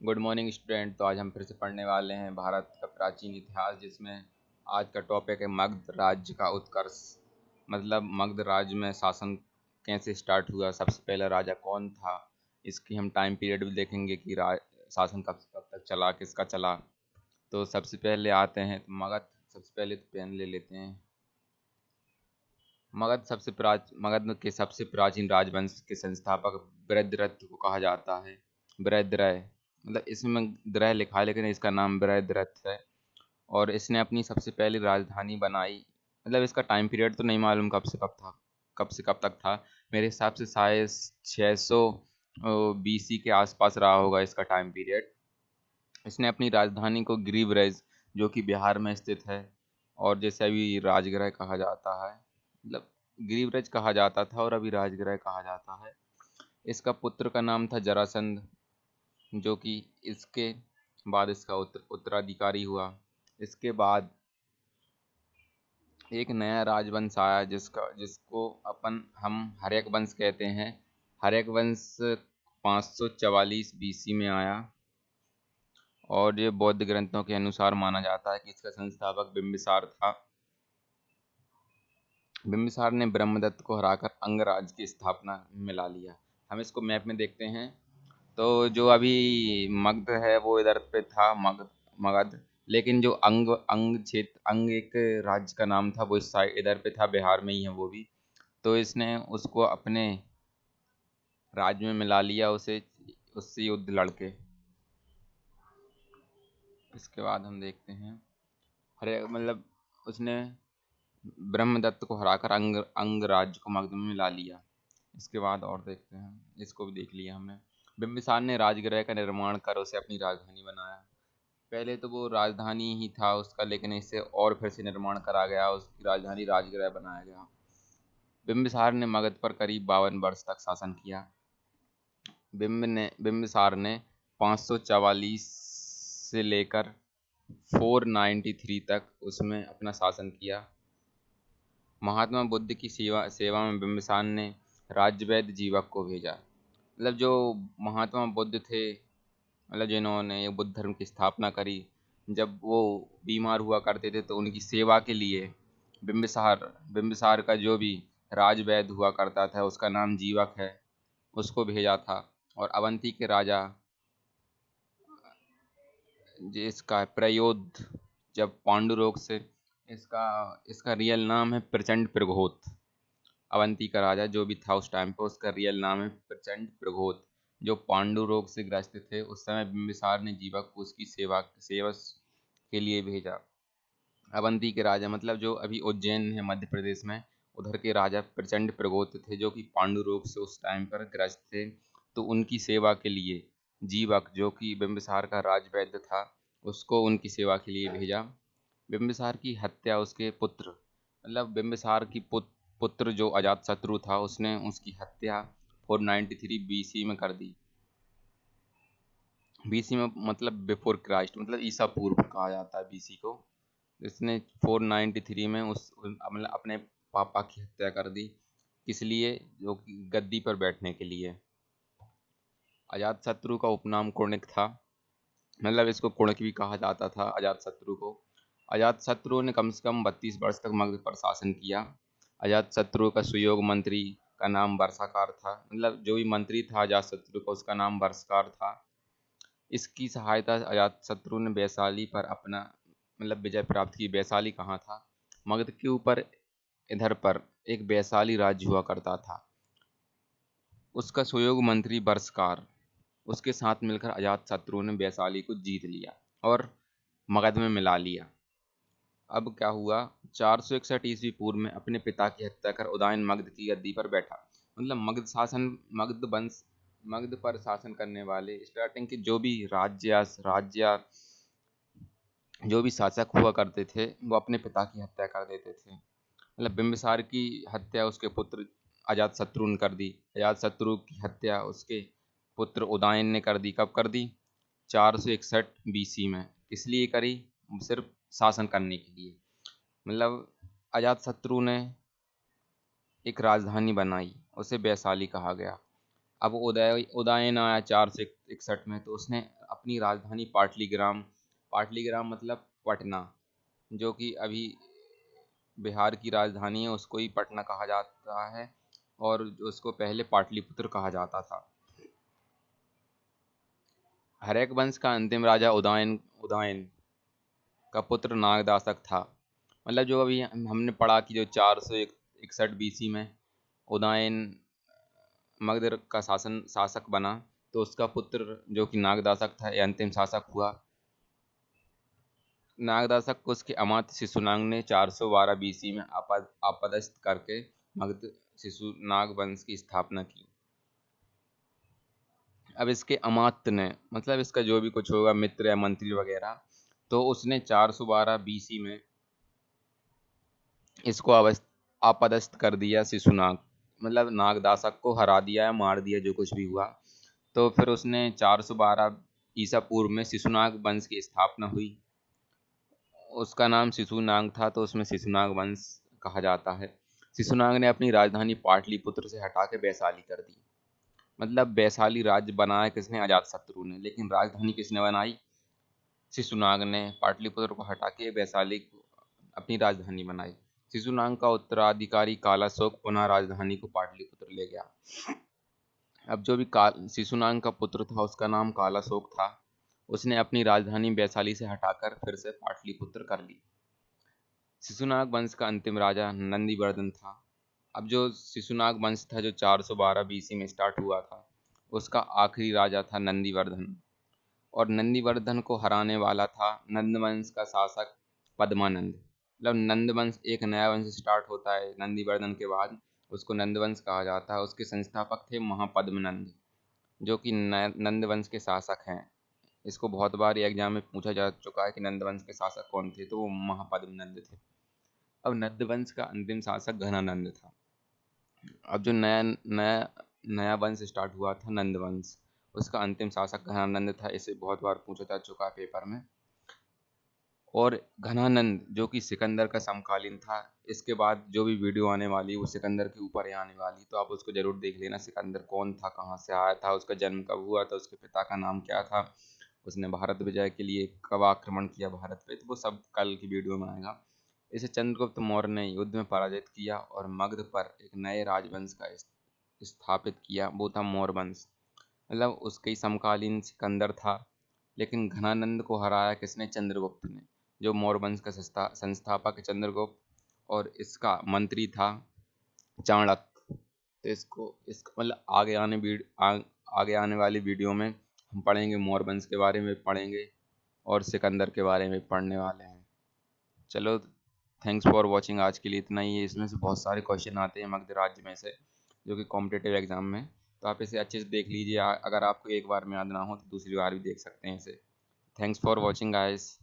Good morning student. तो आज हम फिर से पढ़ने वाले हैं भारत का प्राचीन इतिहास, जिसमें आज का टॉपिक है मगध राज्य का उत्कर्ष। मतलब मगध राज्य में शासन कैसे स्टार्ट हुआ, सबसे पहला राजा कौन था, इसकी हम टाइम पीरियड भी देखेंगे कि शासन कब कब तक चला, किसका चला। तो सबसे पहले आते हैं तो मगध। सबसे पहले तो पेन ले लेते हैं। मगध के सबसे प्राचीन राजवंश के संस्थापक बृहद्रथ को कहा जाता है। बृहद्रथ मतलब इसमें द्रह लिखा है लेकिन इसका नाम बृहद्रथ है। और इसने अपनी सबसे पहली राजधानी बनाई। मतलब इसका टाइम पीरियड तो नहीं मालूम कब से कब था, कब से कब तक था। मेरे हिसाब से शायद 600 बीसी के आसपास रहा होगा इसका टाइम पीरियड। इसने अपनी राजधानी को गिरिब्रज, जो कि बिहार में स्थित है, और जैसे अभी राजगृह कहा जाता है, मतलब गिरिब्रज कहा जाता था और अभी राजगृह कहा जाता है। इसका पुत्र का नाम था जरासंध, जो कि इसके बाद इसका उत्तराधिकारी हुआ। इसके बाद एक नया राजवंश आया जिसको हम हर्यक वंश कहते हैं। हर्यक वंश 544 बीसी में आया और ये बौद्ध ग्रंथों के अनुसार माना जाता है कि इसका संस्थापक बिंबिसार था। बिंबिसार ने ब्रह्मदत्त को हराकर अंगराज की स्थापना में ला लिया। हम इसको मैप में देखते हैं तो जो अभी मगध है वो इधर पे था, मगध। लेकिन जो अंग एक राज्य का नाम था, वो इस साइड इधर पे था, बिहार में ही है वो भी। तो इसने उसको अपने राज्य में मिला लिया, उसे उससे युद्ध लड़के। इसके बाद हम देखते हैं हरे मतलब उसने ब्रह्मदत्त को हराकर अंग राज्य को मगध में मिला लिया। इसके बाद और देखते हैं, इसको भी देख लिया हमने। बिंबिसार ने राजगृह का निर्माण कर उसे अपनी राजधानी बनाया। पहले तो वो राजधानी ही था उसका, लेकिन इसे और फिर से निर्माण करा गया, उसकी राजधानी राजगृह बनाया गया। बिंबिसार ने मगध पर करीब 52 वर्ष तक शासन किया। बिंबिसार ने 544 से लेकर 493 तक उसमें अपना शासन किया। महात्मा बुद्ध की सेवा में बिंबिसार ने राज्यवैद्य जीवक को भेजा। मतलब जो महात्मा बुद्ध थे, मतलब जिन्होंने ये बुद्ध धर्म की स्थापना करी, जब वो बीमार हुआ करते थे तो उनकी सेवा के लिए बिंबिसार बिंबिसार का जो भी राजवैद्य हुआ करता था, उसका नाम जीवक है, उसको भेजा था। और अवंती के राजा जिसका प्रयोध जब पांडु रोग से, इसका इसका रियल नाम है प्रचंड प्रघोत। अवंती का राजा जो भी था उस टाइम पे, उसका रियल नाम है प्रचंड प्रघोत। जो पांडु रोग से ग्रस्त थे उस समय बिंबिसार ने जीवक को उसकी सेवा के लिए भेजा। अवंती के राजा मतलब जो अभी उज्जैन है मध्य प्रदेश में, उधर के राजा प्रचंड प्रगोत थे, जो कि पांडु रोग से उस टाइम पर ग्रस्त थे। तो उनकी सेवा के लिए जीवक, जो कि बिंबिसार का राजवैद्य था, उसको उनकी सेवा के लिए भेजा। बिंबिसार की हत्या उसके पुत्र, मतलब बिंबिसार की पुत्र जो अजातशत्रु था, उसने उसकी हत्या 493 बीसी में कर दी। बीसी में मतलब बिफोर क्राइस्ट, मतलब ईसा पूर्व कहा जाता है बीसी को। इसने 493 में मतलब अपने पापा की हत्या कर दी। किस लिए? जो कि गद्दी पर बैठने के लिए। अजातशत्रु का उपनाम कुणिक था, मतलब इसको कुणिक भी कहा जाता था अजातशत्रु को। अजातशत्रु ने कम से कम 32 वर्ष तक मगध पर शासन किया। अजातशत्रु का सुयोग मंत्री का नाम वर्षाकार था, मतलब जो भी मंत्री था अजातशत्रु का, उसका नाम वर्षकार था। इसकी सहायता अजातशत्रु ने वैशाली पर अपना मतलब विजय प्राप्त की। वैशाली कहाँ था? मगध के ऊपर इधर पर एक वैशाली राज्य हुआ करता था। उसका सहयोग मंत्री बर्षकार, उसके साथ मिलकर अजातशत्रु ने वैशाली को जीत लिया और मगध में मिला लिया। अब क्या हुआ? 461 ईस्वी पूर्व में अपने पिता की हत्या कर उदयन मगध की गद्दी पर बैठा। मतलब मगध पर शासन करने वाले स्टार्टिंग के जो भी राज्य जो भी शासक हुआ करते थे, वो अपने पिता की हत्या कर देते थे। मतलब बिंबिसार की हत्या उसके पुत्र अजातशत्रु ने कर दी। अजातशत्रु की हत्या उसके पुत्र उदयन ने कर दी। कब कर दी? 461 बीसी में। किस लिए करी? सिर्फ शासन करने के लिए। मतलब अजातशत्रु ने एक राजधानी बनाई, उसे वैशाली कहा गया। अब उदयन आया 461 में, तो उसने अपनी राजधानी पाटलीग्राम मतलब पटना, जो कि अभी बिहार की राजधानी है, उसको ही पटना कहा जाता है, और उसको पहले पाटलिपुत्र कहा जाता था। हर्यक वंश का अंतिम राजा उदयन का पुत्र नागदासक था। मतलब जो अभी हमने पढ़ा कि जो 461 BC में उदयन मगध का शासक बना, तो उसका पुत्र जो कि नागदासक था, ये अंतिम शासक हुआ। नागदासक को उसके अमात्य शिशुनाग ने 412 BC में आपदस्थ करके मगध शिशुनाग वंश की स्थापना की। अब इसके अमात्य ने, मतलब इसका जो भी कुछ होगा, मित्र या मंत्री वगैरह, तो उसने 412 BC में इसको आपदस्थ कर दिया शिशुनाग, मतलब नागदासक को हरा दिया या मार दिया, जो कुछ भी हुआ। तो फिर उसने 412 ईसा पूर्व में शिशुनाग वंश की स्थापना हुई। उसका नाम शिशुनाग था, तो उसमें शिशुनाग वंश कहा जाता है। शिशुनाग ने अपनी राजधानी पाटलिपुत्र से हटा के वैशाली कर दी। मतलब वैशाली राज्य बनाया किसने? अजातशत्रु ने। लेकिन राजधानी किसने बनाई? शिशुनाग ने। पाटलिपुत्र को हटा के वैशाली को अपनी राजधानी बनाई। शिशुनाग का उत्तराधिकारी कालाशोक पुनः राजधानी को पाटलिपुत्र ले गया। अब जो भी शिशुनाग का पुत्र था, उसका नाम कालाशोक था। उसने अपनी राजधानी वैशाली से हटाकर फिर से पाटलिपुत्र कर ली। शिशुनाग वंश का अंतिम राजा नंदीवर्धन था। अब जो शिशुनाग वंश था, जो 412 BC में स्टार्ट हुआ था, उसका आखिरी राजा था नंदीवर्धन। और नंदीवर्धन को हराने वाला था नंदवंश का शासक पद्मानंद। मतलब नंदवंश एक नया वंश स्टार्ट होता है नंदीवर्धन के बाद, उसको नंदवंश कहा जाता है। उसके संस्थापक थे महापद्मनंद, जो कि नंदवंश के शासक हैं। इसको बहुत बार एग्जाम में पूछा जा चुका है कि नंदवंश के शासक कौन थे, तो वो महापद्मनंद थे। अब नंदवंश का अंतिम शासक घनानंद था। अब जो नया नया नया वंश स्टार्ट हुआ था नंदवंश, उसका अंतिम शासक घनानंद था। इसे बहुत बार पूछा जा चुका है पेपर में। और घनानंद जो कि सिकंदर का समकालीन था। इसके बाद जो भी वीडियो आने वाली वो सिकंदर के ऊपर ही आने वाली, तो आप उसको जरूर देख लेना। सिकंदर कौन था, कहाँ से आया था, उसका जन्म कब हुआ था, उसके पिता का नाम क्या था, उसने भारत विजय के लिए कब आक्रमण किया भारत पे, तो वो सब कल की वीडियो में आएगा। इसे चंद्रगुप्त मौर्य ने युद्ध में पराजित किया और मगध पर एक नए राजवंश का स्थापित किया, वो था मौर्य वंश। मतलब उसके ही समकालीन सिकंदर था, लेकिन घनानंद को हराया किसने? चंद्रगुप्त ने। जो मौर्य वंश का संस्थापक है चंद्रगुप्त, और इसका मंत्री था चाणक्य। तो इसको मतलब आगे आने वाली वीडियो में हम पढ़ेंगे, मौर्य वंश के बारे में पढ़ेंगे और सिकंदर के बारे में पढ़ने वाले हैं। चलो, थैंक्स फॉर वॉचिंग। आज के लिए इतना ही है। इसमें से बहुत सारे क्वेश्चन आते हैं मगध राज्य में से, जो कि कॉम्पिटेटिव एग्जाम में, तो आप इसे अच्छे से देख लीजिए। अगर आपको एक बार में याद ना हो तो दूसरी बार भी देख सकते हैं इसे। Thanks for watching guys.